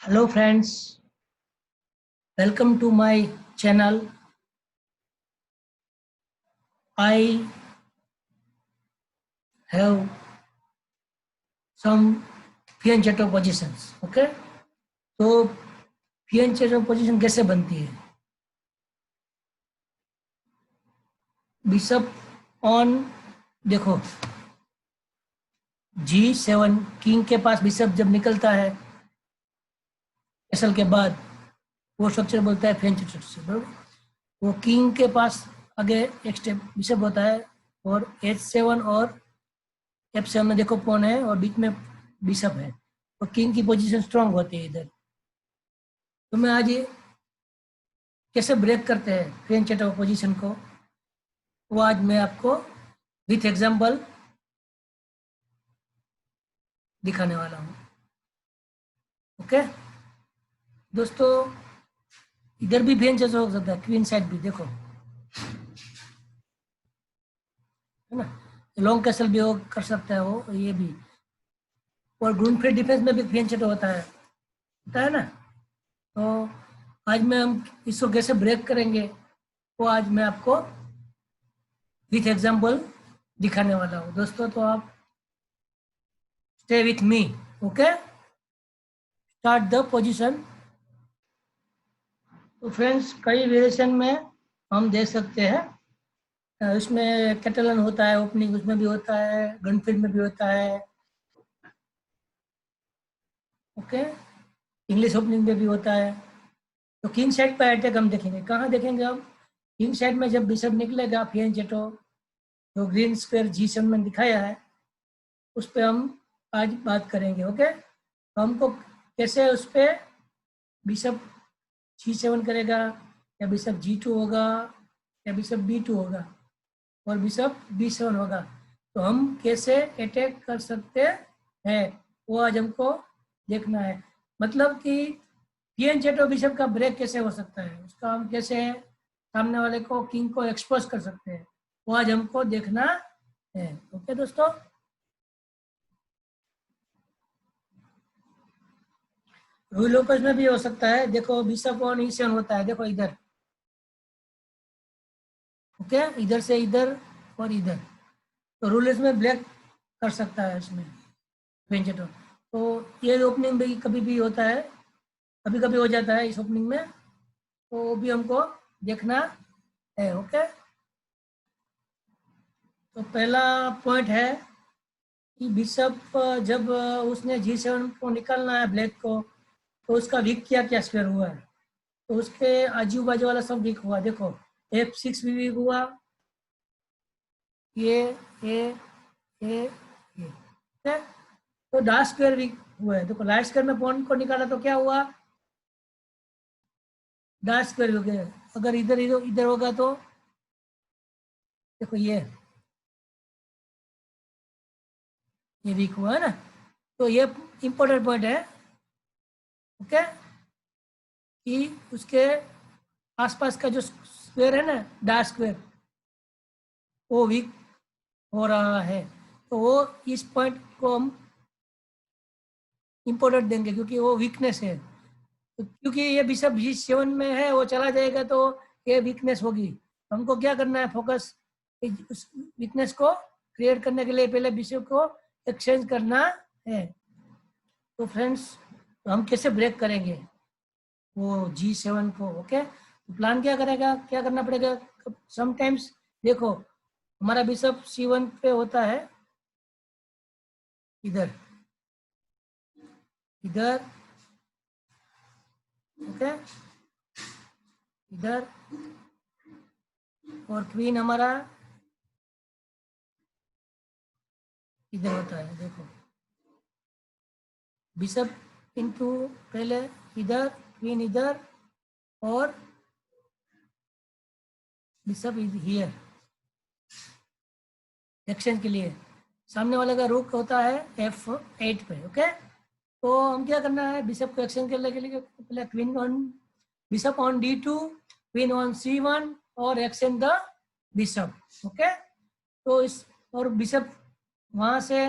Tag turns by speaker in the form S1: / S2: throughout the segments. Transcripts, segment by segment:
S1: Hello friends, welcome to my channel. I have some fianchetto positions. Okay, तो fianchetto position कैसे बनती है? Bishop on, देखो G7 king के पास बिशप जब निकलता है कैसल के बाद वो स्ट्रक्चर बोलता है fianchetto स्ट्रक्चर, बराबर। वो किंग के पास आगे एक स्टेप बिशप होता है और H7 और F7 में देखो पॉन है और बीच में बिशप है, तो किंग की पोजीशन स्ट्रांग होती है इधर। तो मैं आज ये कैसे ब्रेक करते हैं fianchetto पोजीशन को, वो आज मैं आपको विथ एग्जांपल दिखाने वाला हूँ। ओके दोस्तों, इधर भी fianchetto हो सकता है, क्वीन साइड भी देखो, है ना। लॉन्ग कैसल भी हो कर सकता है वो, ये भी। और ग्रून फ्री डिफेंस में भी fianchetto होता है ना। तो आज मैं हम इसको कैसे ब्रेक करेंगे वो आज मैं आपको विथ एग्जांपल दिखाने वाला हूँ दोस्तों। तो आप stay with me. Okay, start the position. तो फ्रेंड्स, कई वेरिएशन में हम देख सकते हैं, इसमें कैटलन होता है, ओपनिंग उसमें भी होता है, गनफील्ड में भी होता है। ओके, इंग्लिश ओपनिंग में भी होता है। तो किंग साइड पर अटैक हम देखेंगे, कहाँ देखेंगे हम? किंग साइड में जब बिशप निकलेगा fianchetto, जो ग्रीन स्क्वायर G7 में दिखाया है उस पर हम आज बात करेंगे। ओके, तो हमको कैसे उस पर बिशप G7 करेगा, या बिशप G2 होगा, या बिशप B2 होगा और बिशप B7 होगा, तो हम कैसे अटैक कर सकते हैं वो आज हमको देखना है। मतलब कि fianchetto बिशप का ब्रेक कैसे हो सकता है, उसका हम कैसे सामने वाले को किंग को एक्सपोज कर सकते हैं, वो आज हमको देखना है। ओके दोस्तों, रूल लोकस में भी हो सकता है। देखो बिशप ऑन E7 होता है, देखो इधर। ओके, इधर से इधर और इधर, तो रूलर्स में ब्लैक कर सकता है इसमें fianchetto। तो ये ओपनिंग भी कभी भी होता है, कभी कभी हो जाता है इस ओपनिंग में, तो वो भी हमको देखना है। ओके, तो पहला पॉइंट है कि बिशप जब उसने G7 को निकालना है ब्लैक को, तो उसका वीक क्या स्क्वायर हुआ है, तो उसके आजू बाजू वाला सब वीक हुआ। देखो F6 भी वीक हुआ, ये ठीक है। तो डार्क स्क्वायर वीक हुआ है। देखो लाइट स्क्वायर में पॉइंट को निकाला तो क्या हुआ, डार्क स्क्वायर हो गया। अगर इधर इधर इधर होगा तो देखो ये वीक हुआ है ना। तो ये इंपॉर्टेंट पॉइंट है। ओके, कि उसके आसपास का जो स्क्वायर है ना, डार्क स्क्वायर, वो वीक हो रहा है। तो वो इस पॉइंट को हम इंपॉर्टेंट देंगे क्योंकि वो वीकनेस है। तो क्योंकि ये बिशप G7 में है, वो चला जाएगा तो ये वीकनेस होगी। हमको क्या करना है, फोकस उस वीकनेस को क्रिएट करने के लिए पहले बिशप को एक्सचेंज करना है। तो फ्रेंड्स, तो हम कैसे ब्रेक करेंगे वो G7 को? ओके, तो प्लान क्या करेगा, क्या करना पड़ेगा? समटाइम्स देखो हमारा बिशप C1 पे होता है, इधर इधर, ओके, इधर, और क्वीन हमारा इधर होता है। देखो बिशप इनटू, पहले इधर, क्वीन इधर, और बिशप हियर एक्सचेंज के लिए। सामने वाले का रुक होता है F8 पे। ओके, तो हम क्या करना है, बिशप को एक्सचेंज करने के लिए पहले queen on, bishop on D2, queen on C1 और एक्सचेंज द बिशप। ओके, तो इस, और बिशप वहां से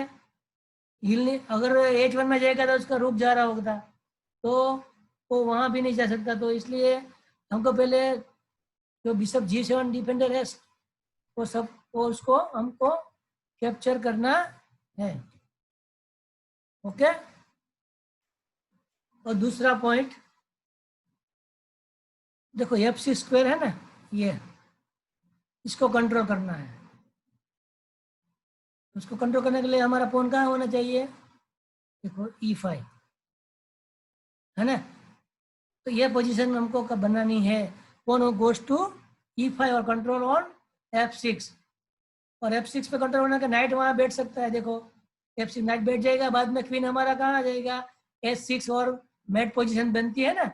S1: हिलने, अगर H1 में जाएगा तो उसका रुक जा रहा होगा, तो वो वहाँ भी नहीं जा सकता, तो इसलिए हमको पहले जो बिशप G7 डिफेंडर है वो सब वो उसको हमको कैप्चर करना है। ओके, और दूसरा पॉइंट देखो F6 स्क्वायर है ना, ये इसको कंट्रोल करना है। उसको कंट्रोल करने के लिए हमारा पॉन कहाँ होना चाहिए, देखो E5 है ना, तो ये पोजीशन हमको कब बनानी है, पॉन गोज टू E5 और कंट्रोल ऑन F6, और F6 पे कंट्रोल होने का नाइट वहाँ बैठ सकता है। देखो F6 नाइट बैठ जाएगा, बाद में क्वीन हमारा कहाँ आ जाएगा, H6 और मैट पोजीशन बनती है ना,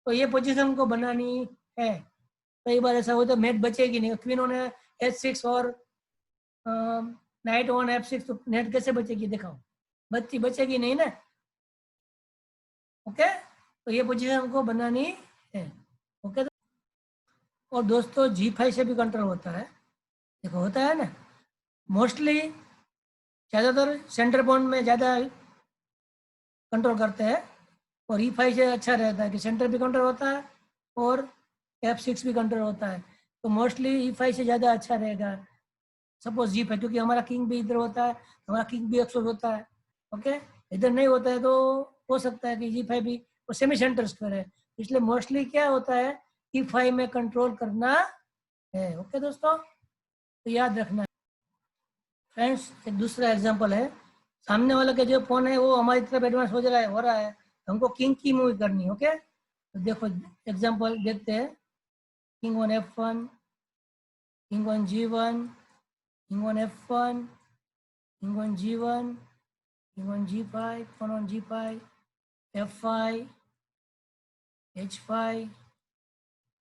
S1: तो ये पोजीशन को बनानी है। कई बार ऐसा हो तो मैट बचेगी नहीं, क्वीन ऑन H6 और नाइट ऑन F6, तो नेट कैसे बचेगी, दिखाओ बचेगी नहीं ना। ओके, तो ये पोजीशन हमको बनानी है। ओके, और दोस्तों G5 से भी कंट्रोल होता है, देखो होता है ना, मोस्टली ज़्यादातर सेंटर पॉइंट में ज़्यादा कंट्रोल करते हैं, और E5 से अच्छा रहता है कि सेंटर भी कंट्रोल होता है और F6 भी कंट्रोल होता है, तो मोस्टली E5 से ज़्यादा अच्छा रहेगा। सपोज G5, क्योंकि हमारा किंग भी इधर होता है, हमारा किंग भी एक्सपोज होता है। ओके, इधर नहीं होता है तो हो सकता है कि G5 भी वो सेमी सेंटर स्क्वायर है, इसलिए मोस्टली क्या होता है, E5 में कंट्रोल करना है। ओके दोस्तों, तो याद रखना है। फ्रेंड्स, एक दूसरा एग्जांपल है, सामने वाला का जो फोन है वो हमारी तरफ एडवांस हो रहा है, तो हमको किंग की मूव करनी है। ओके, तो देखो एग्जांपल देखते हैं, king on F1, king on G1, king on F1, king on G1, king on G5, pawn on G5, F5, H5,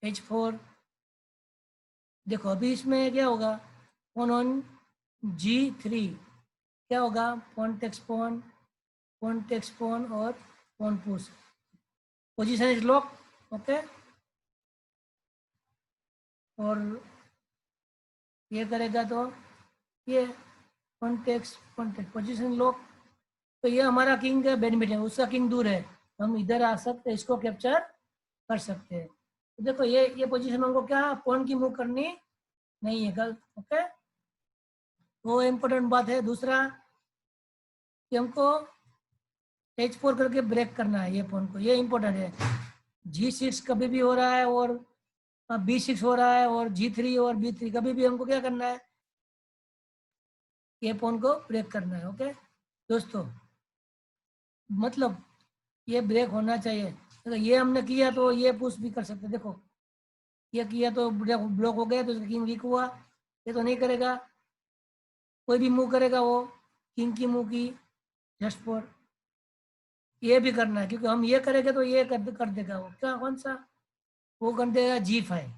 S1: H4। देखो अभी इसमें क्या होगा, pawn on G3 क्या होगा, pawn takes pawn, pawn takes pawn और pawn push, position is lock. Okay, और ये करेगा तो ये pawn takes पोजीशन लॉक, तो ये हमारा किंग है बेनिफिट है, उसका किंग दूर है, हम इधर आ सकते हैं, इसको कैप्चर कर सकते हैं। तो देखो ये पोजीशन हमको क्या पॉन की मूव करनी नहीं है गलत। ओके, वो इम्पोर्टेंट बात है। दूसरा कि हमको H4 करके ब्रेक करना है ये पॉन को, ये इम्पोर्टेंट है। G6 कभी भी हो रहा है और B6 हो रहा है, और G3 और B3 कभी भी हमको क्या करना है, ये पॉन को ब्रेक करना है। ओके दोस्तों, मतलब ये ब्रेक होना चाहिए। तो ये हमने किया तो ये पुश भी कर सकते, देखो ये किया तो ब्लॉक हो गया, तो किंग वीक हुआ, ये तो नहीं करेगा, कोई भी मूव करेगा वो किंग की मूव की जस्ट फॉर, ये भी करना है, क्योंकि हम ये करेंगे तो ये कर देगा वो क्या, कौन सा, वो कर देगा G5,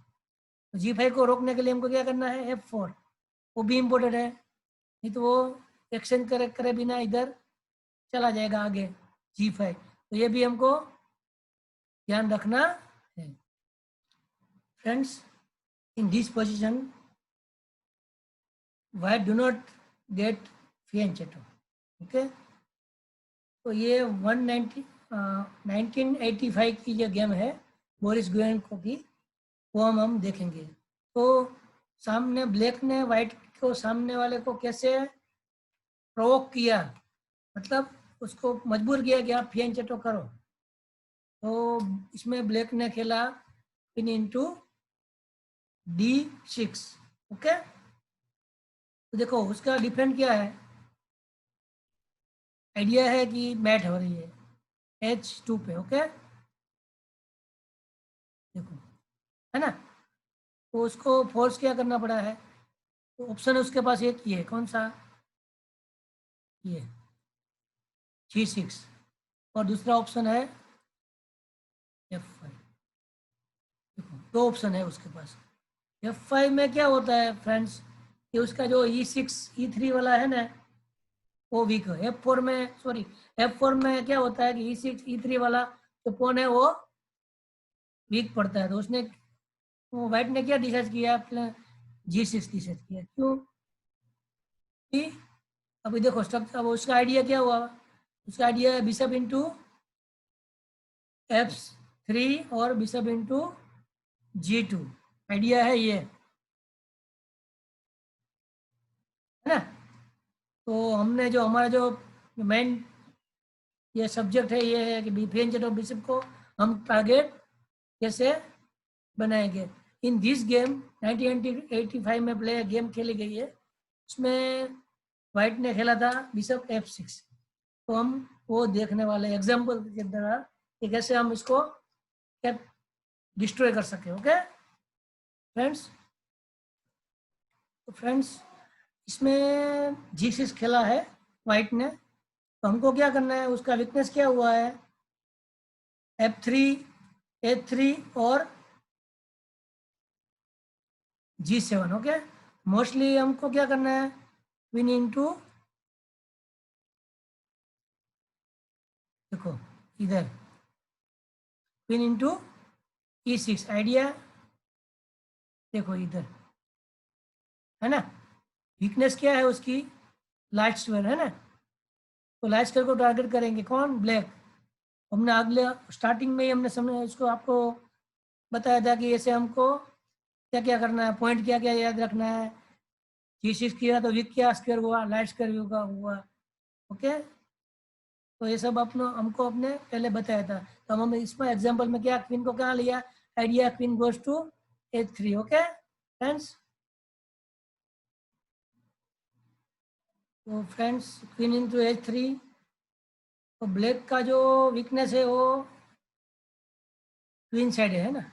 S1: तो G5 को रोकने के लिए हमको क्या करना है, F4, वो भी इम्पोर्टेंट है, नहीं तो वो एक्सचेंज करे बिना इधर चला जाएगा आगे G5, तो ये भी हमको ध्यान रखना है। Friends, in this position white do not get fianchetto। Okay, तो ये 1985 की जो गेम है बोरिस गुएनको की, वो हम देखेंगे। तो सामने ब्लैक ने वाइट को, सामने वाले को कैसे प्रोवोक किया, मतलब उसको मजबूर किया कि आप फियानचेटो करो। तो इसमें ब्लैक ने खेला पिन इंटू D6। ओके, तो देखो उसका डिफेंड क्या है, आइडिया है कि मैट हो रही है H2 पे। ओके, देखो है ना, तो उसको फोर्स क्या करना पड़ा है, तो ऑप्शन उसके पास एक ही है, कौन सा, ये G6, और दूसरा ऑप्शन है F5। देखो दो ऑप्शन है उसके पास। F5 में क्या होता है फ्रेंड्स, कि उसका जो E6 E3 वाला है ना वो वीक है। F4 में, सॉरी, F4 में क्या होता है कि E6 E3 वाला जो पॉन है वो वीक पड़ता है, तो उसने, वो वाइट ने क्या डिसाइड किया, अपने G6 डिसाइड किया, क्यों कि अभी देखो स्ट्रक्चर, अब उसका आइडिया क्या हुआ, उसका आइडिया है बिशप इंटू F3 और बिशप इंटू G2। आइडिया है ये, है ना। तो हमने जो हमारा जो मेन ये सब्जेक्ट है ये है कि डिफेंस ऑफ बिशप को हम टारगेट कैसे बनाएंगे। इन दिस गेम 1985 में प्ले गेम खेली गई है, उसमें वाइट ने खेला था बिशप F6। तो हम वो देखने वाले एग्जाम्पल के द्वारा कि कैसे हम इसको क्या डिस्ट्रॉय कर सके। ओके फ्रेंड्स, तो फ्रेंड्स इसमें G6 खेला है वाइट ने, तो हमको क्या करना है, उसका वीकनेस क्या हुआ है, F3 A3 और G7। ओके, मोस्टली हमको क्या करना है, क्वीन इंटू, देखो इधर क्वीन इंटू E6। आइडिया देखो इधर, है ना। वीकनेस क्या है उसकी, लाइट स्क्वायर, है ना। तो लाइट स्क्वायर को टारगेट करेंगे, कौन, ब्लैक। हमने अगले स्टार्टिंग में ही हमने समझ उसको आपको बताया था कि ऐसे हमको क्या क्या करना है, पॉइंट क्या क्या याद रखना है। G6 किया तो वीक क्या स्क्वायर हुआ, लाइट स्क्वायर हुआ। ओके, तो ये सब अपने हमको अपने पहले बताया था। तो हम इसमें एग्जांपल में क्या, क्वीन को कहाँ लिया, idea queen goes to A3। Okay friends, तो फ्रेंड्स क्वीन इंटू A3, तो ब्लैक का जो वीकनेस है वो क्वीन साइड है ना,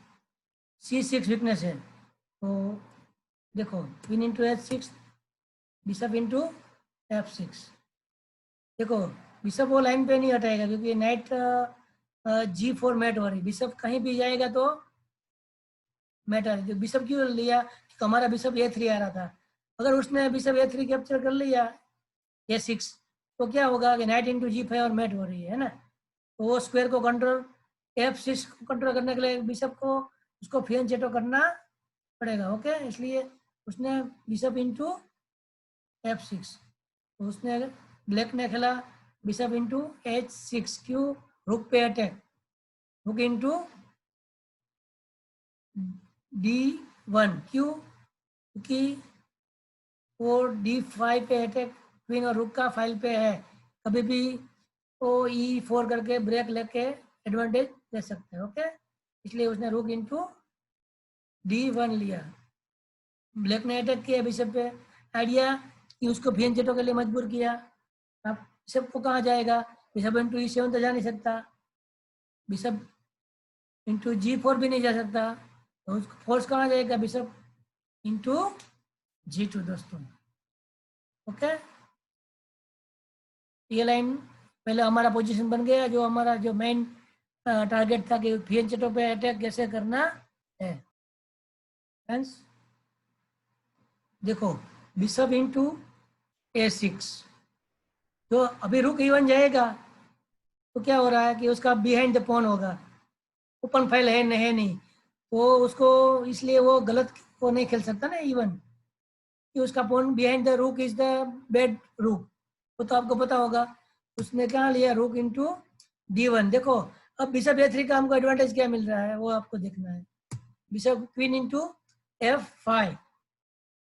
S1: C6 वीकनेस है। तो देखो queen into H6, bishop into F6। देखो बिशप वो लाइन पे नहीं हटाएगा क्योंकि नाइट G4 मैट हो रही, बिशप कहीं भी जाएगा तो मैट आ रही। तो बिशप क्यों लिया, तो हमारा बिशप A3 आ रहा था। अगर उसने बिशप A3 कैप्चर कर लिया A6, तो क्या होगा कि नाइट इंटू G5 और मैट हो रही है ना। तो वो स्क्वायर को कंट्रोल, F6 को कंट्रोल करने के लिए बिशप को उसको फियंचेटो करना पड़ेगा। ओके, इसलिए उसने बिशप इंटू F6, तो उसने ब्लैक ने खेला बिशप इंटू H6। क्यों, रुक पे अटैक, रुक इंटू D1। क्यों, क्योंकि वो D5 पे अटैक क्वीन और रुक का फाइल पे है, कभी भी वो E4 करके ब्रेक लेके एडवांटेज ले सकते हैं। ओके, इसलिए उसने रुक इंटू D1 लिया। ब्लैक ने अटैक किया बिशप पे, आइडिया कि उसको फियंचेटो के लिए मजबूर किया। अब बिशप को कहाँ जाएगा, बिशप इंटू E7 तो जा नहीं सकता, बिशप इंटू G4 भी नहीं जा सकता, तो उसको फोर्स कहाँ जाएगा, बिशप इंटू G2 दोस्तों। ओके, ये लाइन पहले हमारा पोजीशन बन गया, जो हमारा जो मेन टारगेट था कि फियंचेटो पे अटैक कैसे करना है। फ्रेंड्स देखो बिशप इंटू A6, तो अभी रुक E1 जाएगा तो क्या हो रहा है कि उसका बिहाइंड द पॉन होगा, ओपन फाइल है नहीं, तो उसको इसलिए वो गलत को नहीं खेल सकता ना E1, कि उसका पॉन बिहाइंड द रूक इज द बेड रूक, वो तो आपको पता होगा। उसने क्या लिया, रूक इंटू D1। देखो अब बिशप A3 का हमको एडवांटेज क्या मिल रहा है वो आपको देखना है, बिशप क्वीन इंटू F5।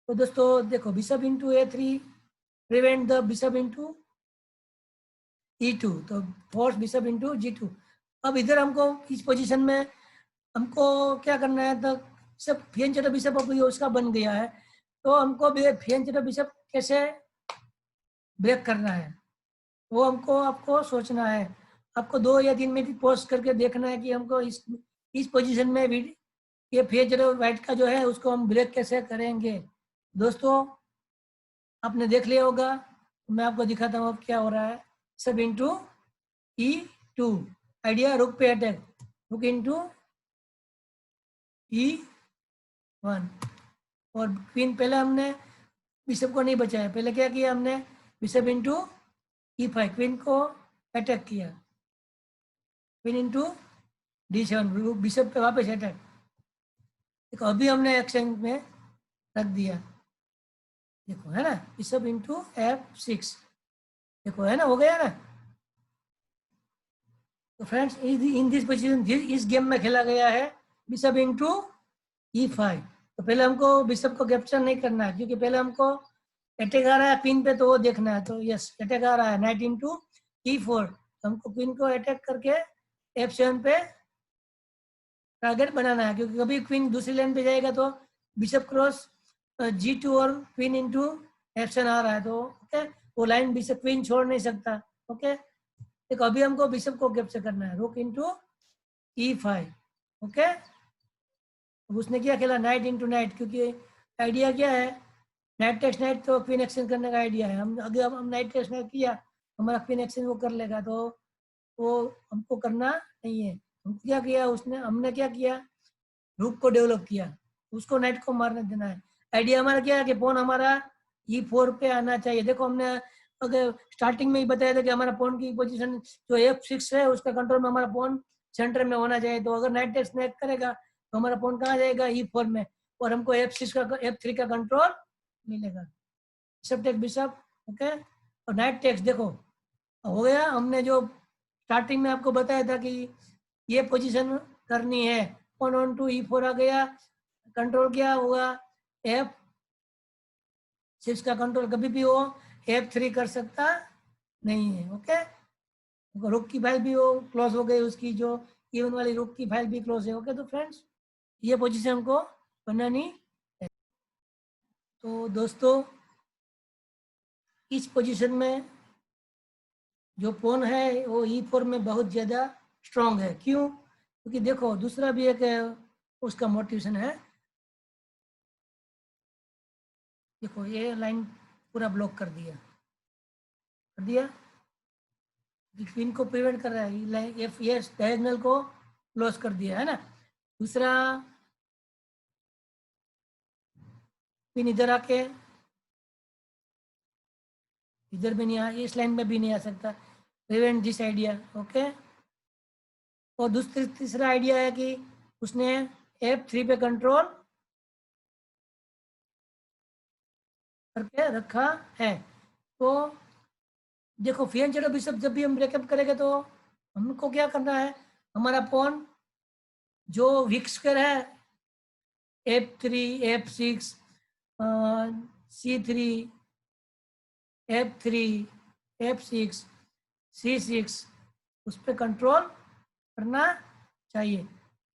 S1: तो दोस्तों देखो bishop into A3 prevent the bishop into E2, तो फोर्स बिशप इंटू G2। अब इधर हमको इस पोजीशन में हमको क्या करना है, तो सब फियंचेटो बिशप अब ये उसका बन गया है, तो हमको फियंचेटो बिशप कैसे ब्रेक करना है वो हमको आपको सोचना है। आपको 2 या 3 मिनट पॉज करके देखना है कि हमको इस पोजीशन में भी ये फियंचेटो वाइट का जो है उसको हम ब्रेक कैसे करेंगे। दोस्तों आपने देख लिया होगा, मैं आपको दिखाता हूँ अब क्या हो रहा है। सब इंटू E2, आइडिया रुक पे अटैक, रुक इंटू E1। और क्वीन पहले हमने बिशप को नहीं बचाया, पहले क्या किया हमने, बिशप इंटू E5, क्वीन को अटैक किया, क्वीन इंटू D7, बिशप पे वापस अटैक। देखो अभी हमने एक्शन में रख दिया, देखो है ना, बिशप इंटू F6, देखो है ना, हो गया ना। तो फ्रेंड्स इन दिस पोजीशन इस गेम में खेला गया है बिशप इनटू E5। तो पहले हमको बिशप को कैप्चर नहीं करना है, क्योंकि पहले हमको अटैक आ रहा है क्वीन पे, तो वो देखना है। तो यस, अटैक आ रहा है नाइट इनटू E4। तो हमको क्वीन को अटैक करके F7 पे टारगेट बनाना है, क्योंकि कभी क्वीन दूसरी लाइन पे जाएगा तो बिशप क्रॉस G2 और क्वीन इनटू F7 आ रहा है, तो ओके वो लाइन बिशप क्वीन छोड़ नहीं सकता। ओके, देखो अभी हमको बिशप को कैप्चर करना है, रुक इनटू E5। ओके, उसने क्या खेला नाइट इनटू नाइट, क्योंकि आइडिया क्या है, नाइट टेक्स नाइट तो क्वीन एक्सचेंज करने का आइडिया है। हम अगर हम नाइट टेक्स नाइट किया, हमारा क्वीन एक्सचेंज वो कर लेगा, तो वो हमको करना नहीं है। हम क्या किया, हमने क्या किया, रूक को डेवलप किया, उसको नाइट को मारने देना है। आइडिया हमारा क्या है कि पॉन हमारा E4 पे आना चाहिए। देखो हमने अगर स्टार्टिंग में ही बताया था कि हमारा पॉन की पोजीशन जो F6 है उसका कंट्रोल में हमारा पॉन सेंटर में होना चाहिए। तो अगर नाइट टेक्स नाइट करेगा तो हमारा पॉन कहाँ जाएगा, E4 में, और हमको F3 का कंट्रोल मिलेगा। बिशप टेक बिशप, ओके, और नाइट टेक्स देखो हो गया। हमने जो स्टार्टिंग में आपको बताया था कि ये पोजीशन करनी है, ऑन टू E4 आ गया, कंट्रोल क्या होगा, F6 का कंट्रोल कभी भी वो F3 कर सकता नहीं है। ओके, रुक की फाइल भी वो क्लोज हो गई, उसकी जो इवन वाली रुक की फाइल भी क्लोज है। ओके, तो फ्रेंड्स ये पोजीशन हमको बनानी है। तो दोस्तों इस पोजीशन में जो पोन है वो E4 में बहुत ज़्यादा स्ट्रांग है। क्यों? क्योंकि देखो दूसरा भी एक उसका मोटिवेशन है। देखो ये लाइन पूरा ब्लॉक कर दिया क्वीन को प्रिवेंट कर रहा है, ये डायगोनल को क्लोज कर दिया है ना। दूसरा क्वीन इधर आके इधर भी नहीं आ, इस लाइन में भी नहीं आ सकता, प्रिवेंट दिस आइडिया। ओके, और तीसरा आइडिया है कि उसने F3 पे कंट्रोल करके रखा है। तो देखो फियन चलो बिशप जब भी हम ब्रेकअप करेंगे तो हमको क्या करना है, हमारा पॉन जो वीक स्क्वायर है F3 F6 C3 F3 F6 C6 उस पर कंट्रोल करना चाहिए।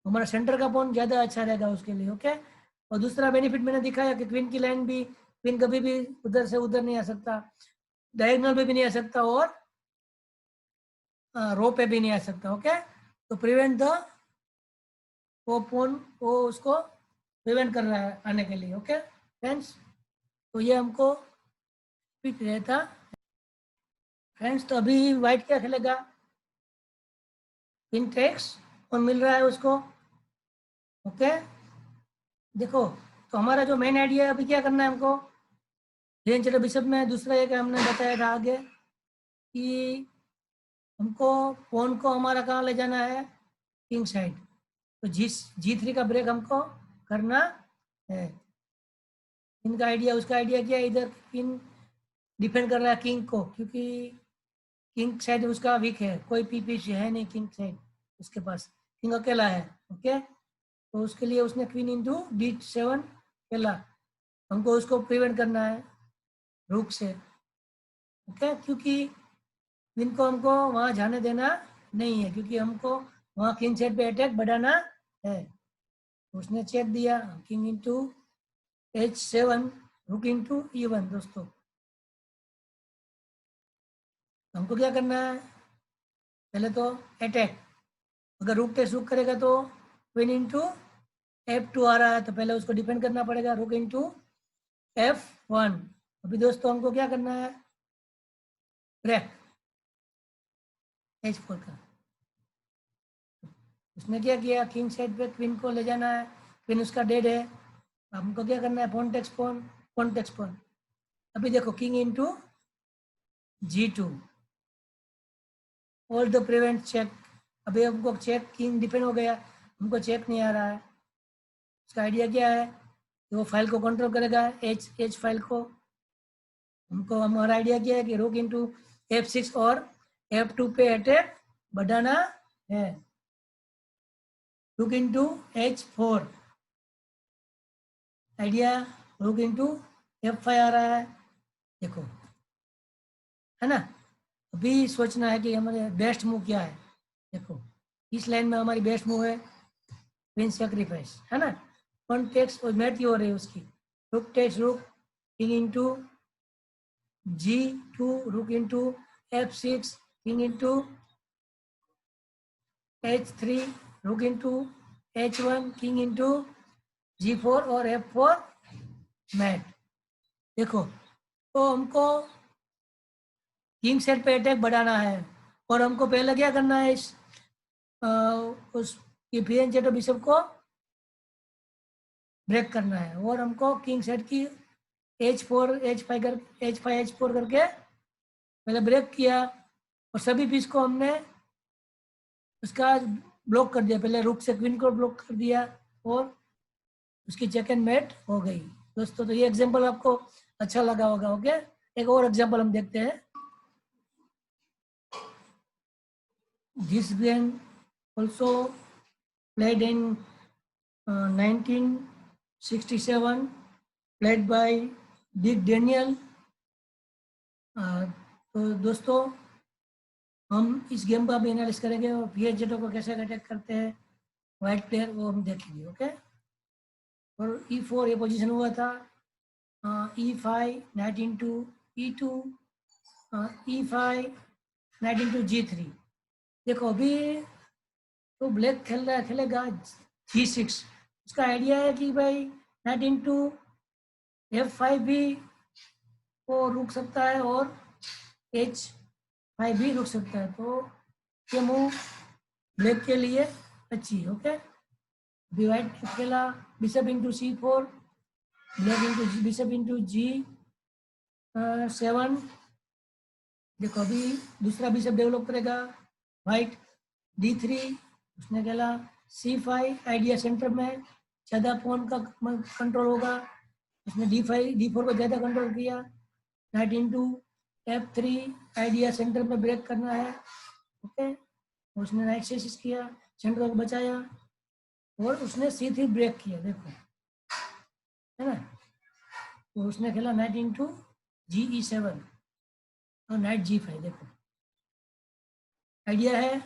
S1: हमारा सेंटर का पॉन ज़्यादा अच्छा रहेगा उसके लिए। ओके, और दूसरा बेनिफिट मैंने दिखाया कि क्वीन की लाइन भी, क्वीन कभी भी उधर से उधर नहीं आ सकता, डायगोनल पे भी नहीं आ सकता, और रो पे भी नहीं आ सकता। ओके, तो प्रिवेंट द वो फोन वो उसको प्रिवेंट कर रहा है आने के लिए। ओके फ्रेंड्स, तो ये हमको फिट रहता फ्रेंड्स। तो अभी वाइट क्या खेलेगा, क्वीन टेक्स और मिल रहा है उसको। ओके, देखो तो हमारा जो मेन आइडिया है अभी क्या करना है हमको, चलो बिशप में दूसरा एक हमने बताया था आगे कि हमको फोन को हमारा कहाँ ले जाना है, किंग साइड। तो G3 का ब्रेक हमको करना है। इनका आइडिया उसका आइडिया क्या है, इधर किंग डिफेंड कर रहा है किंग को, क्योंकि किंग साइड उसका वीक है, कोई पीछे है नहीं किंग साइड उसके पास, किंग अकेला है। ओके, तो उसके लिए उसने क्वीन इंटू D7 खेला, हमको उसको प्रिवेंट करना है रूक से। ओके, क्योंकि क्वीन को हमको वहाँ जाने देना नहीं है, क्योंकि हमको वहाँ किंग साइड पे अटैक बढ़ाना है। उसने चेक दिया किंग इंटू H7 रुक इंटू E1। दोस्तों हमको क्या करना है, पहले तो अटैक, अगर रुक टेस्ट रुक करेगा तो क्वीन इंटू F2 आ रहा है, तो पहले उसको डिफेंड करना पड़ेगा, रुक इंटू F1। अभी दोस्तों हमको क्या करना है, ब्रेक H4 का। उसने क्या किया, किंग साइड पे क्वीन को ले जाना है, क्वीन उसका डेड है, हमको क्या करना है, pawn takes pawn, pawn takes pawn. अभी देखो king into G2 all the prevent check. अभी हमको चेक किंग डिफेंड हो गया, हमको चेक नहीं आ रहा है। उसका आइडिया क्या है, वो फाइल को कंट्रोल करेगा, एच फाइल को। हमको हमारा आइडिया क्या है कि रुक इंटू F6 और F2 पे अटैक बढ़ाना है, रुक इंटू H4 आइडिया, रुक इंटू F5 आ रहा है, देखो, है ना। अभी सोचना है कि हमारे बेस्ट मूव क्या है। देखो इस लाइन में हमारी बेस्ट मूव है क्वीन सेक्रीफाइस, है ना। वन टेक्स और मैट हो रही है उसकी, रुक टेक्स रुक, किंग इंटू G2, रुक into F6, king into H3, रुक into H1, king into G4 और F4 मैट। देखो तो हमको किंग सेट पे अटैक बढ़ाना है और हमको पहले क्या करना है, इस उस इफियन चेटो बिशप को ब्रेक करना है और हमको किंग सेट की H4 H4 करके पहले ब्रेक किया और सभी पीस को हमने उसका ब्लॉक कर दिया। पहले रुक से क्वीन को ब्लॉक कर दिया और उसकी चेक एंड मेट हो गई। दोस्तों तो ये एग्जांपल आपको अच्छा लगा होगा। ओके, एक और एग्जांपल हम देखते हैं। This game also played in 1967, played by Dick Daniel। तो दोस्तों हम इस गेम का भी एनालिसिस करेंगे और पीएच जेटो को कैसे अटैक करते हैं वाइट प्लेयर, वो हम देखेंगे। ओके, और E4 ये पोजीशन हुआ था, E5 night into E2, E5 night into G3। देखो अभी तो ब्लैक खेलेगा G6। उसका आइडिया है कि भाई नाइट इंटू F5 भी वो रुक सकता है और H5 भी रुक सकता है, तो ये मूव ब्लैक के लिए अच्छी है। ओके, अभी व्हाइट खेला bishop into C4, black into bishop into G7। देखो अभी दूसरा बिशप डेवलप करेगा व्हाइट D3, उसने खेला C5, आइडिया सेंटर में ज़्यादा पॉन का कंट्रोल होगा, उसने D4 को ज़्यादा कंट्रोल किया। Night into F3, idea centre में ब्रेक करना है। ओके, उसने नाइट C6 किया, सेंटर को बचाया और उसने C3 ब्रेक किया, देखो, है ना। तो उसने खेला नाइट इंटू GE7 और नाइट G5। देखो आइडिया है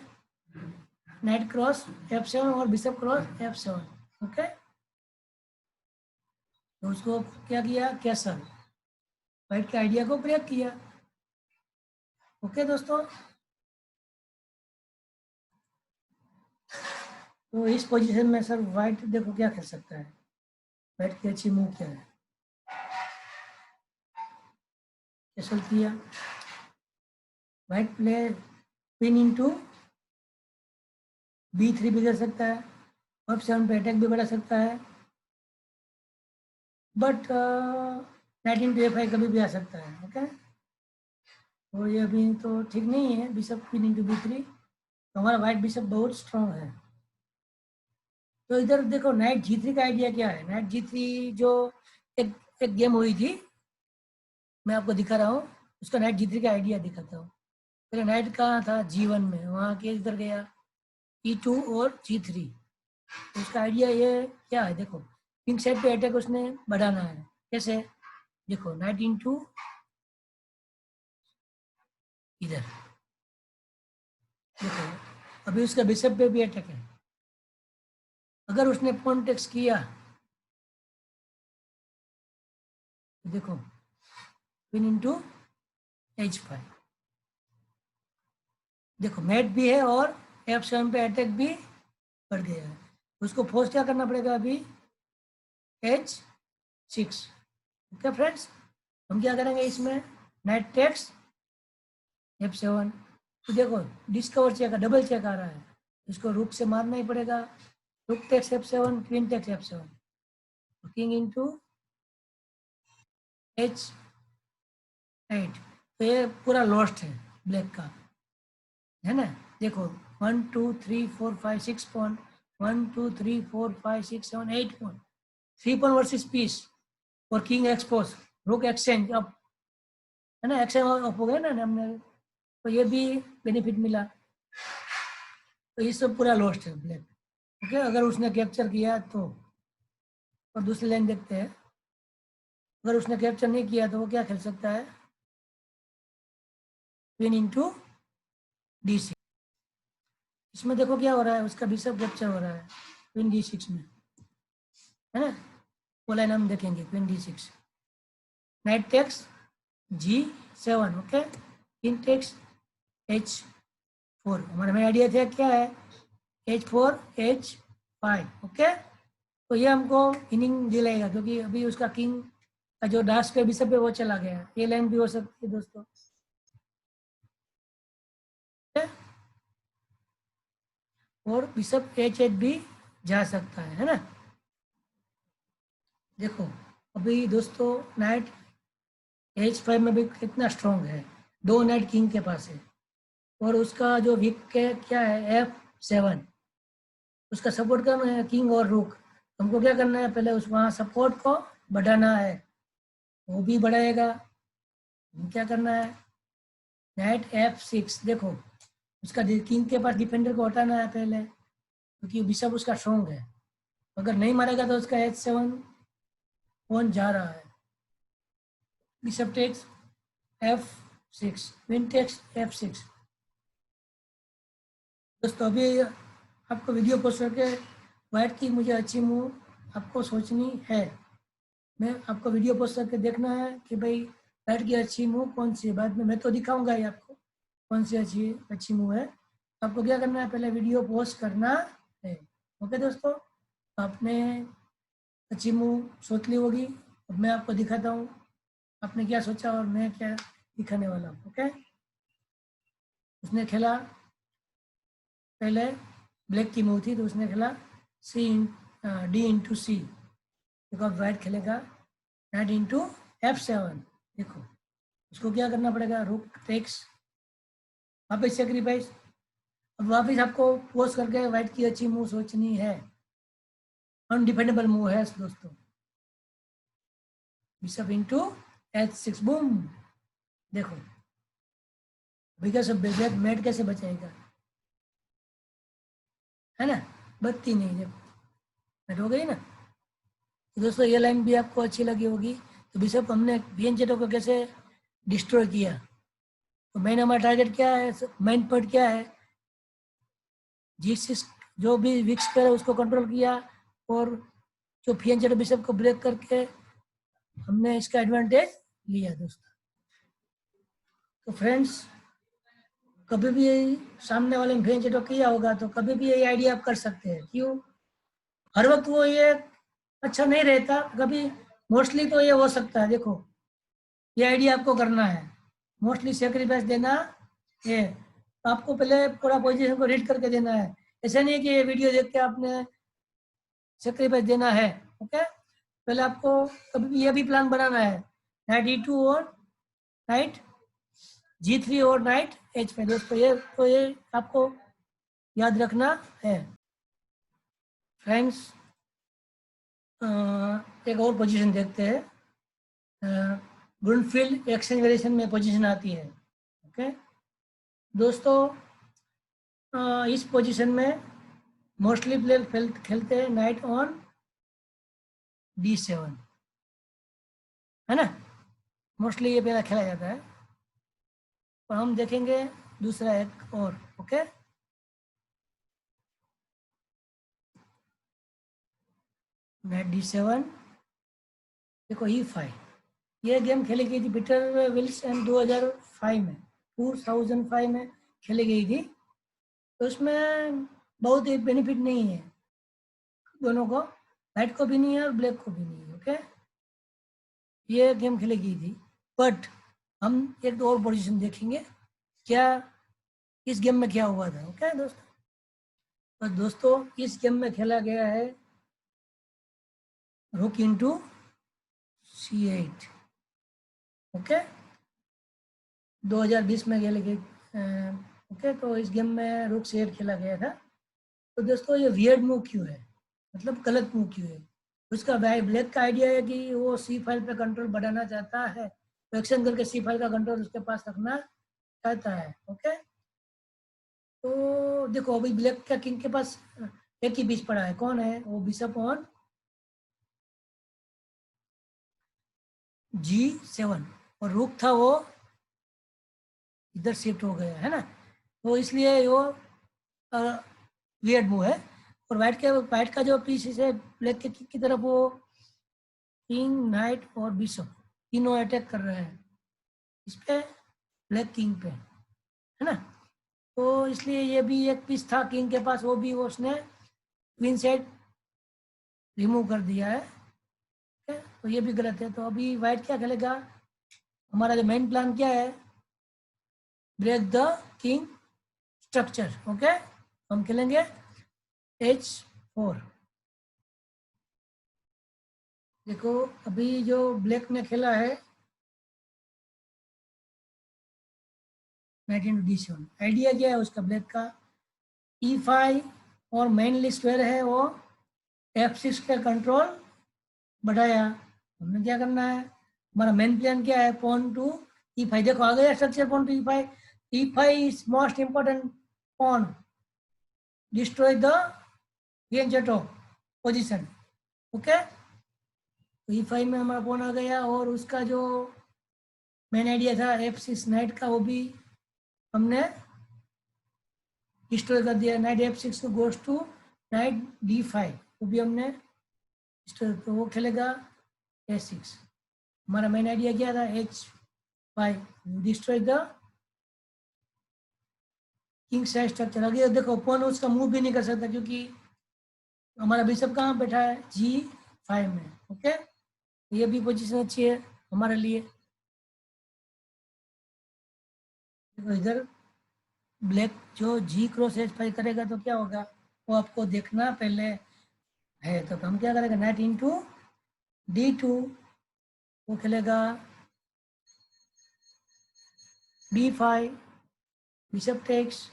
S1: नाइट क्रॉस F7 और बिशप क्रॉस F7। ओके, तो उसको क्या किया, कैसल व्हाइट के आइडिया को ब्रेक किया। ओके दोस्तों, तो इस पोजीशन में सर व्हाइट देखो क्या कर सकता है, व्हाइट की अच्छी मूव क्या है, कैसल किया, white play pin into B3 भी कर सकता है, F7 पे अटैक भी बढ़ा सकता है, बट नाइट इंटू F5 कभी भी आ सकता है। ओके, तो ये अभी तो ठीक नहीं है, बिशप पिन इंटू B3, तो हमारा व्हाइट बिशप बहुत स्ट्रॉन्ग है। तो इधर देखो नाइट G3 का आइडिया क्या है। नाइट G3 जो एक गेम हुई थी, मैं आपको दिखा रहा हूँ, उसका नाइट G3 का आइडिया दिखाता हूँ। पहले नाइट कहाँ था, G1 में, वहाँ के इधर गया E2 और G3। तो उसका आइडिया ये क्या है, देखो किंग साइड पे अटैक उसने बढ़ाना है। कैसे, देखो नाइट इंटू इधर, देखो अभी उसका बिशप पे भी अटैक है। अगर उसने पॉन टेक्स किया तो देखो क्वीन इंटू H5, देखो मैट भी है और F7 पे अटैक भी बढ़ गया है। उसको फोर्स क्या करना पड़ेगा अभी, H6। ओके फ्रेंड्स, हम क्या करेंगे इसमें, नाइट टेक्स F7। तो देखो डिस्कवर चेक, डबल चेक आ रहा है, इसको रुक से मारना ही पड़ेगा। Rook takes F7, queen takes F7, king into H8। तो ये पूरा लॉस्ट है ब्लैक का, है ना। देखो 1 2 3 4 5 6 point, 1 2 3 4 5 6 7 8 point, 3 point versus piece और किंग एक्सपोज, रुक एक्सचेंज अब, है ना, एक्सचेंज ऑफ हो गया ना हमने, तो ये भी बेनिफिट मिला। तो ये सब पूरा लॉस्ट है ब्लैक। ओके, अगर उसने कैप्चर किया तो। और दूसरी लाइन देखते हैं, अगर उसने कैप्चर नहीं किया तो वो क्या खेल सकता है, क्वीन इंटू D6। इसमें देखो क्या हो रहा है, उसका बिशप कैप्चर हो रहा है क्वीन D6 में, है ना। वो लाइन हम देखेंगे, queen D6, knight takes G7, okay, king takes H4। हमारा में आइडिया था क्या है, H4 H5, ओके। तो ये हमको इनिंग दिलाएगा, क्योंकि अभी उसका किंग का जो डार्क पे बिशप है वो चला गया। ये लाइन भी हो सकती है दोस्तों, और बिशप H8 भी जा सकता है ना। देखो अभी दोस्तों नाइट H5 में भी कितना स्ट्रॉन्ग है, 2 नाइट किंग के पास है, और उसका जो वीक के क्या है F7, उसका सपोर्ट करना है किंग और रुक। हमको क्या करना है, पहले उस वहाँ सपोर्ट को बढ़ाना है, वो भी बढ़ाएगा। क्या करना है, नाइट F6, देखो उसका किंग के पास डिफेंडर को हटाना है पहले, क्योंकि बिशप उसका स्ट्रॉन्ग है। अगर नहीं मारेगा तो उसका H7 कौन जा रहा है, bishop takes F6, queen takes F6। दोस्तों अभी आपको वीडियो पोस्ट करके वाइट की मुझे अच्छी मूव आपको सोचनी है। मैं आपको वीडियो पोस्ट करके देखना है कि भाई वाइट की अच्छी मूव कौन सी है। बाद में मैं तो दिखाऊंगा ही आपको कौन सी अच्छी मूव है। आपको क्या करना है, पहले वीडियो पोस्ट करना है। ओके दोस्तों, आपने अच्छी मूव सोच ली होगी, अब मैं आपको दिखाता हूँ आपने क्या सोचा और मैं क्या दिखाने वाला हूँ। ओके, उसने खेला पहले ब्लैक की मूव थी, तो उसने खेला D/C, देखो अब वाइट खेलेगा नाइट इंटू F7। देखो उसको क्या करना पड़ेगा, रुक टेक्स, वापस सेक्रीफाइस। अब वापस आपको पोस्ट करके वाइट की अच्छी मूव सोचनी है, अनडिफेंडेबल मूव है दोस्तों, बिशप इंटू H6, बूम। देखो ब्लैक मैट कैसे बचाएगा, है ना, बत्ती नहीं, देखो मैट हो गई ना। तो दोस्तों ये लाइन भी आपको अच्छी लगी होगी। तो बिशप हमने VN-Z को कैसे डिस्ट्रॉय किया, तो मेन हमारा टारगेट क्या है, मेन पॉइंट क्या है, G6 जो भी वीक स्क्वायर है उसको कंट्रोल किया, और जो VN-Z बिशप को ब्रेक करके हमने इसका एडवांटेज लिया दोस्तों। तो फ्रेंड्स कभी भी सामने वाले ने VN-Z किया होगा तो कभी भी यही आइडिया आप कर सकते हैं। क्यों, हर वक्त वो ये अच्छा नहीं रहता, कभी मोस्टली तो ये हो सकता है। देखो ये आइडिया आपको करना है, मोस्टली सेक्रीफाइस देना है। तो आपको पहले पूरा पोजीशन को रीड करके देना है, ऐसा नहीं है कि ये वीडियो देख के आपने सेक्रीफाइस देना है। ओके, पहले आपको कभी भी ये भी प्लान बनाना है, नाइट E2 और नाइट G3 और नाइट H5 दोस्तों, ये आपको याद रखना है। फ्रेंड्स एक और पोजीशन देखते हैं, ग्रुनफील्ड एक्सचेंज वेरिएशन में पोजीशन आती है। ओके दोस्तों, इस पोजीशन में मोस्टली प्लेयर खेलते हैं नाइट ऑन D7, है ना, मोस्टली ये पहला खेला जाता है। और हम देखेंगे दूसरा एक और। ओके, नाइट D7, देखो E5, ये गेम खेली गई थी पीटर विल्सन 2005 में खेली गई थी। तो उसमें बहुत ही बेनिफिट नहीं है दोनों को, वाइट को भी नहीं है और ब्लैक को भी नहीं है। ओके, ये गेम खेली गई थी, बट हम एक दो और पोजीशन देखेंगे क्या इस गेम में क्या हुआ था। ओके दोस्तों, तो दोस्तों इस गेम में खेला गया है रुक इंटू C8। ओके, 2020 में खेले गए। ओके, तो इस गेम में रुक C8 खेला गया था। तो दोस्तों ये वियर्ड मूव क्यों है, मतलब गलत मूव क्यों है, उसका ब्लैक का आइडिया है कि वो C5 पे कंट्रोल बढ़ाना चाहता है, तो एक्शन करके C5 का कंट्रोल उसके पास रखना चाहता है। ओके, तो देखो अभी ब्लैक का किंग के पास एक ही बीच पड़ा है, कौन है वो? बिशप ऑन G7, और रुक था वो इधर शिफ्ट हो गया है ना, तो इसलिए वो वियर्ड मूव है। और वाइट का जो पीस है ब्लैक के की तरफ, वो किंग नाइट और बिशप तीनों अटैक कर रहे हैं इस पे, ब्लैक किंग पे, है ना। तो इसलिए ये भी एक पीस था किंग के पास, वो भी उसने क्वीन साइड रिमूव कर दिया है। ठीक है, तो ये भी गलत है। तो अभी वाइट क्या खेलेगा? हमारा जो मेन प्लान क्या है? Break the king structure. Okay, हम खेलेंगे H4। देखो अभी जो ब्लैक ने खेला है नाइट इंटू D7, आइडिया क्या है उसका ब्लैक का? E5 और मेनली स्क्वायर है वो F6 का कंट्रोल बढ़ाया। हमने क्या करना है? हमारा मेन प्लान क्या है? Pawn to E5। देखो आ गया structure, pawn to E5। E5 is most important pawn, destroy the जेटो पोजीशन। ओके, तो E5 में हमारा पॉन आ गया, और उसका जो मेन आइडिया था F6 नाइट का, वो भी हमने डिस्ट्रॉय कर दिया। नाइट F6 को गोज टू नाइट D5, वो भी हमने डिस्ट्रॉय। तो वो खेलेगा A6। हमारा मेन आइडिया क्या था? H5, destroy the king side structure. आगे देखो पॉन उसका मूव भी नहीं कर सकता, क्योंकि हमारा बिशप कहाँ बैठा है? G5 में। ओके, ये भी पोजीशन अच्छी है हमारे लिए। देखो इधर ब्लैक जो G क्रॉस H5 करेगा तो क्या होगा, वो आपको देखना पहले है। तो हम क्या करेंगे? नाइट इंटू D2, वो खेलेगा D5, bishop takes,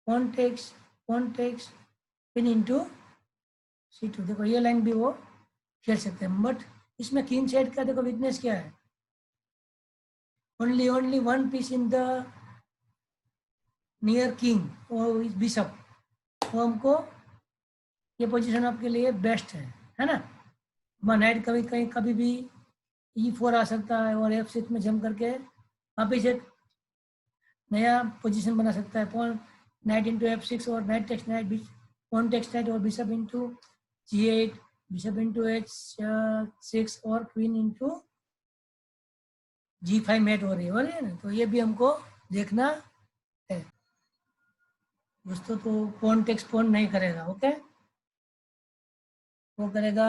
S1: pawn takes, pawn takes, pin into C2। देखो ये लाइन भी वो खेल सकते हैं, बट इसमें किंग साइड का देखो वीकनेस क्या है? only one piece in the near king और बिशप। तो हमको ये पोजीशन आपके लिए बेस्ट है ना। हमारा नाइट कभी कहीं कभी भी E4 आ सकता है, और F6 में जम करके वापिस एक नया पोजीशन बना सकता है। पॉन नाइट इंटू F6 और knight takes knight, pawn takes knight और bishop into G8, bishop into H6 और क्वीन इंटू G5 मेट हो रही है ना। तो ये भी हमको देखना है। दोस्तों तो पॉन टेक्स पॉन नहीं करेगा। ओके, वो करेगा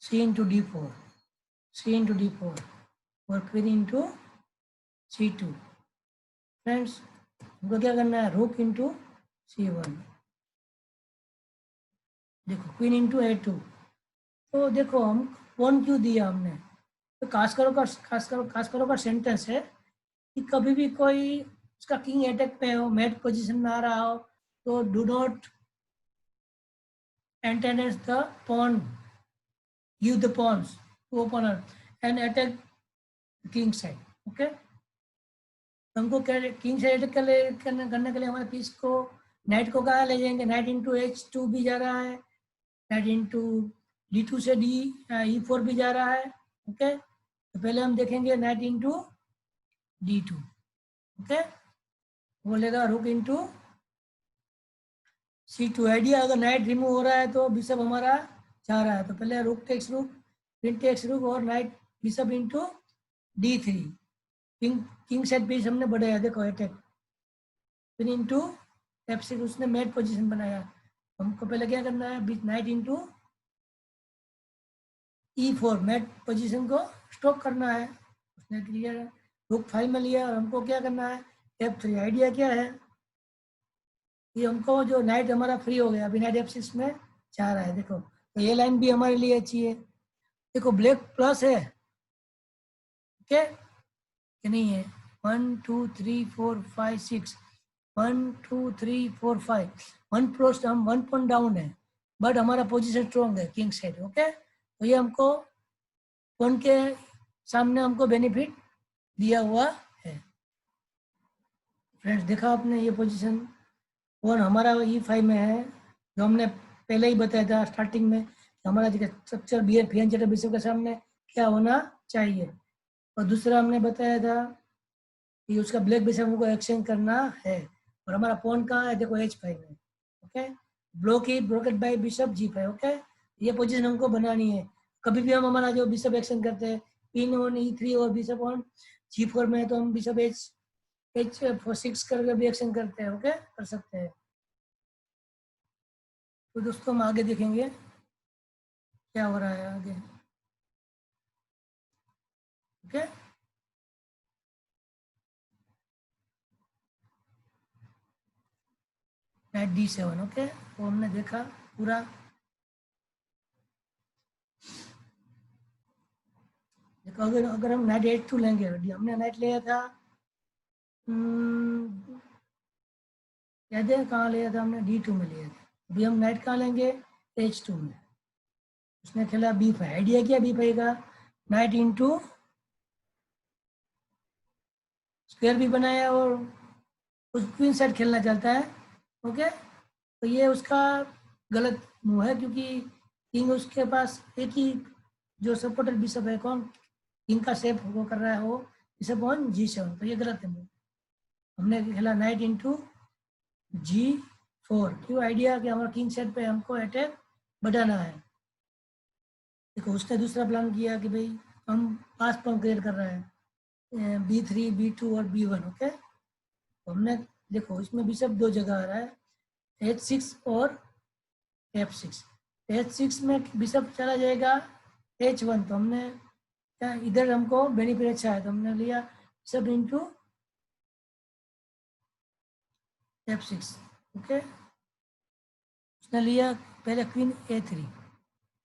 S1: C into D4, C into D4 और क्वीन इंटू C2। फ्रेंड्स हमको क्या करना है? रुक इंटू C1। देखो क्वीन इंटू A2। तो देखो हम पॉन क्यों दिया हमने? तो कास्करो का सेंटेंस है कि कभी भी कोई उसका किंग अटैक पे हो, मैट पोजीशन में आ रहा हो, तो do not entertain the pawn, give the pawns to opener and attack king side. Okay, हमको क्या किंग साइड अटैक करने के लिए हमारे पीस को, नाइट को कहाँ ले जाएंगे? नाइट इंटू H2 भी जा रहा है, नाइट इंटू D2 से E4 भी जा रहा है। ओके, तो पहले हम देखेंगे नाइट इंटू D2। ओके, बोलेगा रुक इंटू C2। आइडिया अगर नाइट रिमूव हो रहा है तो बिशप हमारा जा रहा है, तो पहले रुक टेक्स रुक, क्वीन टेक्स रुक और knight bishop into D3। King side piece हमने बढ़ाया, देखो अटैक, क्वीन इंटू F6 उसने मैट पोजीशन बनाया। हमको पहले क्या करना है? Knight into E4 mate position को स्टॉप करना है। उसने क्लियर रुक 5 में लिया, और हमको क्या करना है? F3। आइडिया क्या है? ये हमको जो नाइट हमारा फ्री हो गया, अभी नाइट F6 में जा रहा है। देखो तो ये लाइन भी हमारे लिए अच्छी है। देखो ब्लैक प्लस है, ओके कि नहीं है? 1 2 3 4 5 6, 1 2 3 4 5, 1 प्लस, हम 1 पॉइंट डाउन है, बट हमारा पोजीशन स्ट्रॉन्ग है किंग साइड। ओके, तो ये हमको पॉइंट के सामने हमको बेनिफिट दिया हुआ है। फ्रेंड्स देखा आपने ये पोजीशन, और हमारा E5 में है, जो हमने पहले ही बताया था स्टार्टिंग में, हमारा structure B F N bishop के सामने क्या होना चाहिए। और दूसरा हमने बताया था कि उसका ब्लैक बिशप को एक्सचेंज करना है, और हमारा पॉन कहाँ है, देखो H5 में। ओके, ब्लॉक ही ब्रोकेड बाय बिशप G5। ओके, ये पोजीशन हमको बनानी है। कभी भी हम हमारा जो बिशप एक्सचेंज करते हैं, पिन ऑन E3 और बिशप ऑन G4 में, तो हम बिशप H6 करके भी एक्सचेंज करते हैं। ओके, कर सकते हैं। तो दोस्तों हम आगे देखेंगे क्या हो रहा है आगे। Okay, night D7। ओके, तो हमने देखा पूरा। देखो अगर हम नाइट H2 लेंगे, हमने नाइट लिया था, याद है कहाँ लिया था हमने, D2 में लिया था। अभी हम नाइट कहाँ लेंगे, H2 में। उसने खेला B5। आइडिया क्या B5 का, नाइट इंटू स्क्वायर भी बनाया, और उस क्वीन साइड खेलना चाहता है। ओके, तो ये उसका गलत मूव है, क्योंकि किंग उसके पास एक ही जो सपोर्टर बिशप है, कौन, किंग का शेप वो कर रहा है, वो बिशप ऑन G7, तो ये गलत है मूव। हमने खेला नाइट इंटू G4। क्यों, आइडिया कि हमारा किंग साइड पे हमको अटैक बढ़ाना है। देखो उसने दूसरा प्लान किया कि भाई हम 5 पॉइंट क्रिएट कर रहे हैं, B3, B2 और B1। ओके, तो हमने देखो इसमें बिशप दो जगह आ रहा है, H6 और F6। H6 में बिशप चला जाएगा H1, तो हमने क्या, इधर हमको बेनिफिट अच्छा है, तो हमने लिया बिशप इंटू F6। ओके, उसने लिया पहले क्वीन A3,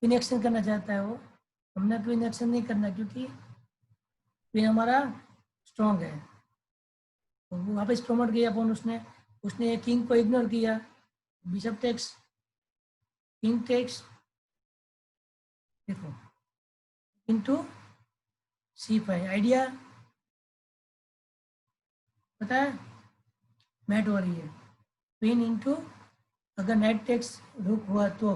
S1: क्वीन एक्शन करना चाहता है वो। हमने क्वीन एक्शन नहीं करना, क्योंकि क्वीन हमारा स्ट्रॉन्ग है। तो वो वापस प्रमोट किया अपन, उसने किंग को इग्नोर किया, बिशप टेक्स, किंग टेक्स, देखो इंटू C5। आइडिया पता है, मैट हो रही है, क्वीन इंटू, अगर नाइट टेक्स रुक हुआ तो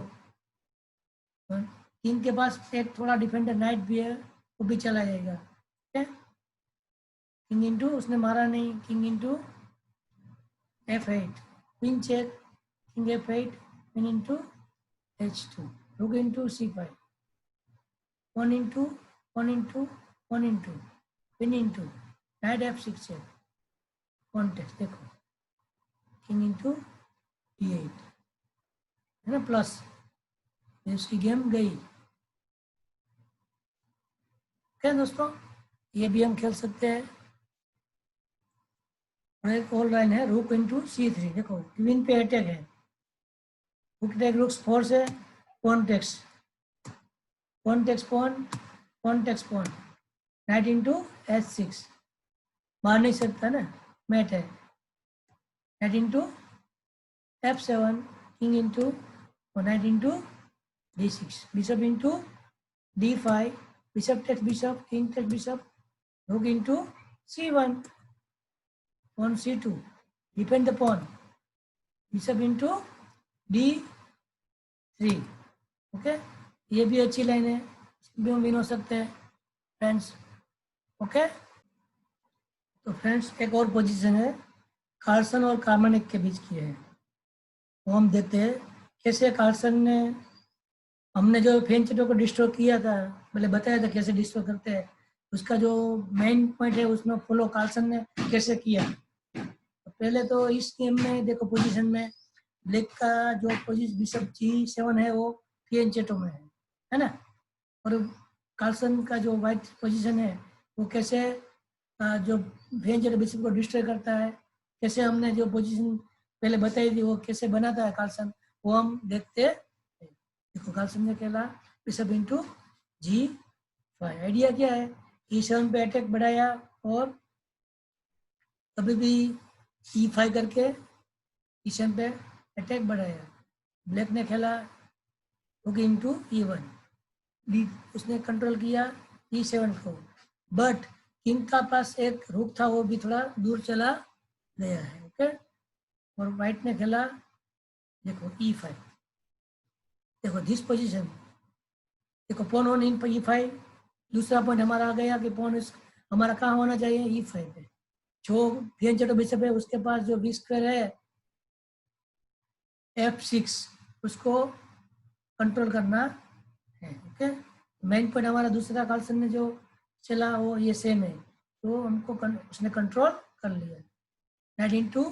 S1: किंग के पास एक थोड़ा डिफेंडर नाइट भी है, वो भी चला जाएगा। ठीक है, किंग इंटू, उसने मारा नहीं, king into F8, queen check, king F8, queen into H2, rook into C5, 1 into 1 into 1 into, queen into knight F6 check, context देखो, किंग इंटू D8 है ना, प्लस इसकी गेम गई। क्या दोस्तों, ये भी हम खेल सकते हैं। और एक और लाइन है, रुक इंटू C3। देखो क्वीन पे अटैक है, रुक अटैक, रुक्स 4 से pawn takes, pawn takes pawn, pawn takes pawn, knight into H6, मार नहीं सकता ना, मैट है। Knight into F7, king into, और knight into D6, bishop into D5, bishop takes bishop, king takes bishop, rook into C1, pawn C2, defend the pawn, bishop into D3। Okay, ये भी अच्छी line है, भी हम win हो सकते हैं फ्रेंड्स। ओके, तो फ्रेंड्स एक और पोजीशन है, कार्लसन और कार्मानिक के बीच की है, वो हम देखते हैं कैसे कार्लसन ने, हमने जो फेनचेटो को डिस्ट्रॉय किया था, पहले बताया था कैसे डिस्ट्रॉय करते हैं, उसका जो मेन पॉइंट है उसमें फॉलो कार्लसन ने कैसे किया। तो पहले तो इस गेम में देखो पोजीशन में ब्लैक का जो पोजीशन बिशप G7 है वो फेनचेटो में है ना, और कार्लसन का जो वाइट पोजीशन है वो कैसे जो फेनचेटो बिशप को डिस्ट्रॉय करता है, कैसे हमने जो पोजीशन पहले बताई थी वो कैसे बनाता है कार्लसन, वो हम देखते हैं। देखो कार्लसन ने खेला बिशप इंटू G5। आइडिया क्या है, E7 पे अटैक बढ़ाया, और कभी भी E5 करके E7 पे अटैक बढ़ाया। ब्लैक ने खेला रुक इंटू E1, उसने कंट्रोल किया E7 को, बट किंग का पास एक रुक था, वो भी थोड़ा दूर चला गया है। ओके, और वाइट ने खेला देखो E5, देखो दिस पोजीशन, देखो पॉन ऑन इन E5, दूसरा पॉइंट हमारा आ गया कि पॉन हमारा कहाँ होना चाहिए, E5 पे। जो पीएन बिशप है उसके पास जो बी स्क्वायर है F6, उसको कंट्रोल करना है। ओके, मेन पॉइंट हमारा दूसरा कार्लसन ने जो चला वो ये सेम है, तो हमको उसने कंट्रोल कर लिया। 19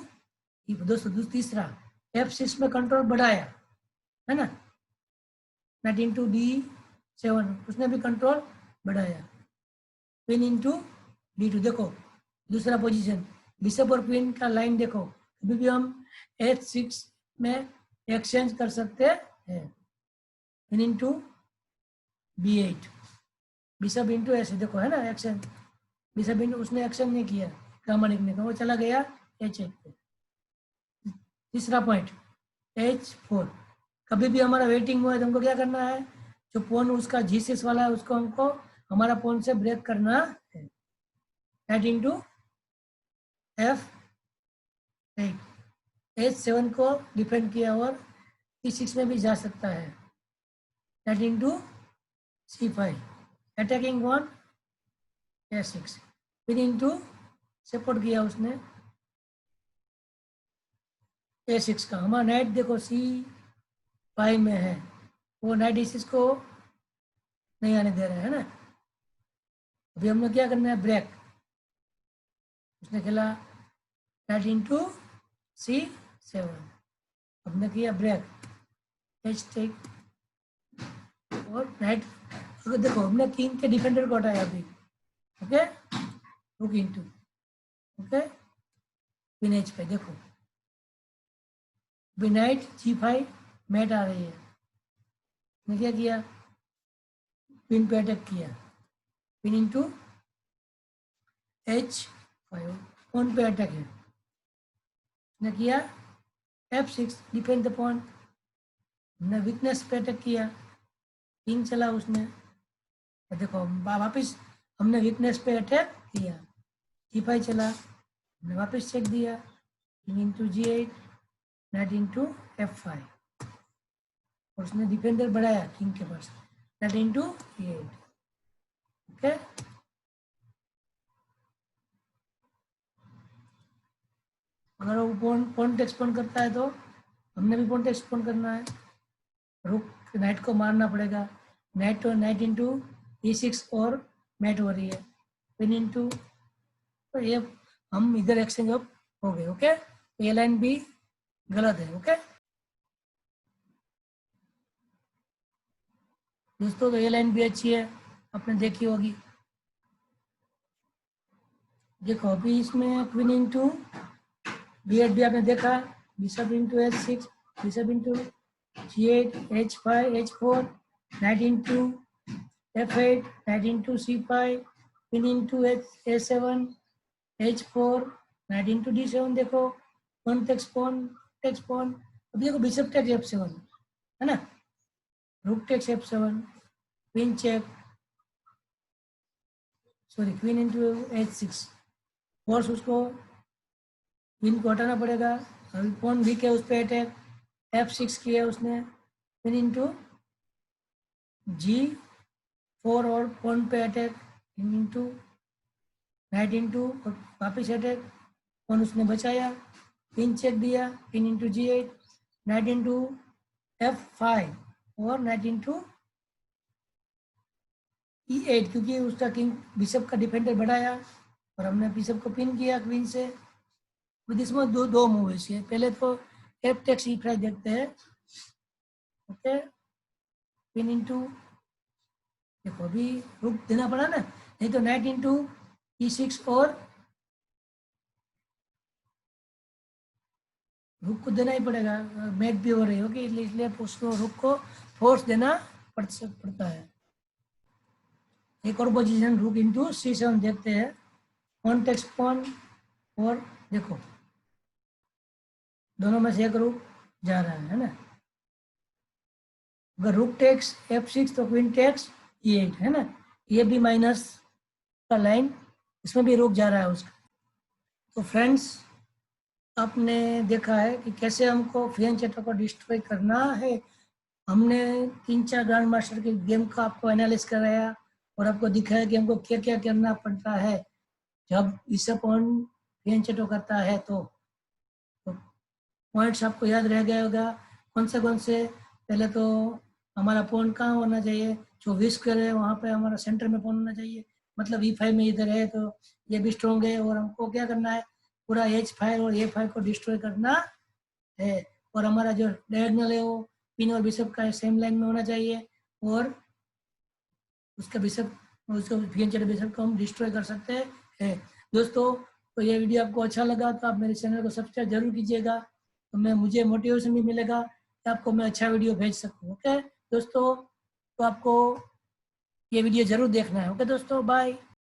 S1: दोस्तों तीसरा F6 में कंट्रोल बढ़ाया है ना, 19 D7 उसने भी कंट्रोल बढ़ाया। क्वीन इंटू D2, देखो दूसरा पोजीशन, बिशप और क्वीन का लाइन देखो, अभी भी हम H6 में एक्सचेंज कर सकते हैं। Queen into B8, bishop into ऐसे देखो है ना एक्शन, बिशप इंटू उसने एक्शन नहीं किया, प्रामाणिक ने, वो चला गया H8 पे। तीसरा पॉइंट H4, कभी भी हमारा वेटिंग हुआ है तो हमको क्या करना है, जो पोन उसका G6 वाला है उसको हमको हमारा पोन से ब्रेक करना है। Knight इंटू F8, H7 को डिफेंड किया और E6 में भी जा सकता है। Knight into C5, attacking on A6, फिर इंटू सपोर्ट किया उसने A6 का। हमारा नाइट देखो C5 में है, वो नाइट E6 को नहीं आने दे रहा है ना। अभी हमने क्या करना है, ब्रेक, उसने खेला नाइट इंटू C7, हमने किया ब्रेक, H टेक, और नाइट, अगर देखो हमने किंग के डिफेंडर को हटाया अभी। ओके, रुक इंटू, ओके, क्वीन H पे, देखो अभी नाइट G5 मैट आ रही है, ने क्या किया, क्वीन पे अटैक किया, क्वीन इंटू H5, पॉन पे अटैक है, ने किया F6, डिफेंड द पॉन, हमने वीकनेस पे अटैक किया, किंग चला उसने, देखो वापिस हमने वीकनेस पे अटैक किया, G5 चला, हमने वापस चेक दिया, king into G8, night into F5, और उसने डिफेंडर बढ़ाया किंग के पास, नाइट इंटू E8। ओके, अगर वो पॉइंट एक्सपोन करता है तो हमने भी पॉइंट एक्सपोन करना है, रुक नाइट को मारना पड़ेगा, नाइट इंटू E6 और मैट हो रही है, पिन इंटू, तो ये हम इधर एक्सचेंज अप हो गए। ओके, ये लाइन भी गलत है। ओके दोस्तों, तो ये लाइन भी अच्छी है, आपने देखी होगी। देखो अभी इसमें क्वीन इंटू B8 भी आपने देखा, bishop into H6, bishop into G8, H5, H4, night into F8, night into C5, queen into A7, H4, night into D7, देखो पॉन टेक्स पॉन, अब देखो बिशप टेक्स F7 है ना, rook takes F7, queen check, sorry queen into H6, force उसको क्वीन को हटाना पड़ेगा, अभी पॉन वीक है उस पर अटैक, F6 किया उसने, क्वीन इंटू G4 और पॉन पे attack, queen into night into वापिस अटैक, पॉन उसने बचाया, पिन चेक दिया, pin into G8, night into F5 और नाइट इंटू E8, क्योंकि उसका किंग बिशप का डिफेंडर बढ़ाया और हमने बिशप को पिन किया क्वीन से। इसमें दो मूव है, पहले तो F टेक्स E5 देखते हैं। ओके, पिन इंटू, देखो अभी रुक देना पड़ा ना, नहीं तो नाइट इंटू E6 और रुक को देना ही पड़ेगा, मैच भी हो रही होगी इसलिए उसको रुक को फोर्स देना पड़ता है। एक और पोजीशन रुक इंटू C7 देखते हैं, पॉन टेक्स पॉन, और देखो दोनों में से एक रुक जा रहा है ना, अगर रुक टेक्स F6 तो क्वीन टेक्स E8 है ना, ये भी माइनस का लाइन, इसमें भी रुक जा रहा है उसका। तो फ्रेंड्स आपने देखा है कि कैसे हमको फिएंचेटो को डिस्ट्रॉय करना है। हमने 3-4 ग्रैंड मास्टर के गेम का आपको एनालिसिस कराया और आपको दिखाया कि हमको क्या क्या करना पड़ता है जब बिशप ऑन फिएंचेटो करता है। तो पॉइंट्स आपको याद रह गया होगा कौन से। पहले तो हमारा पॉन कहाँ होना चाहिए, जो वी स्क्वायर है वहाँ पे हमारा सेंटर में पॉन होना चाहिए। मतलब E5 में इधर है तो ये भी स्ट्रॉन्ग है और हमको क्या करना है, पूरा H5 और A5 को डिस्ट्रॉय करना है। और हमारा जो डायगोनल है वो पिन और बिशप का सेम लाइन में होना चाहिए और उसका बिशप उसका फिएंचेटो बिशप को हम डिस्ट्रॉय कर सकते हैं। दोस्तों, तो ये वीडियो आपको अच्छा लगा तो आप मेरे चैनल को सब्सक्राइब जरूर कीजिएगा, तो मुझे मोटिवेशन भी मिलेगा कि आपको मैं अच्छा वीडियो भेज सकूँ। ओके दोस्तों, तो आपको ये वीडियो जरूर देखना है। ओके दोस्तों, बाय।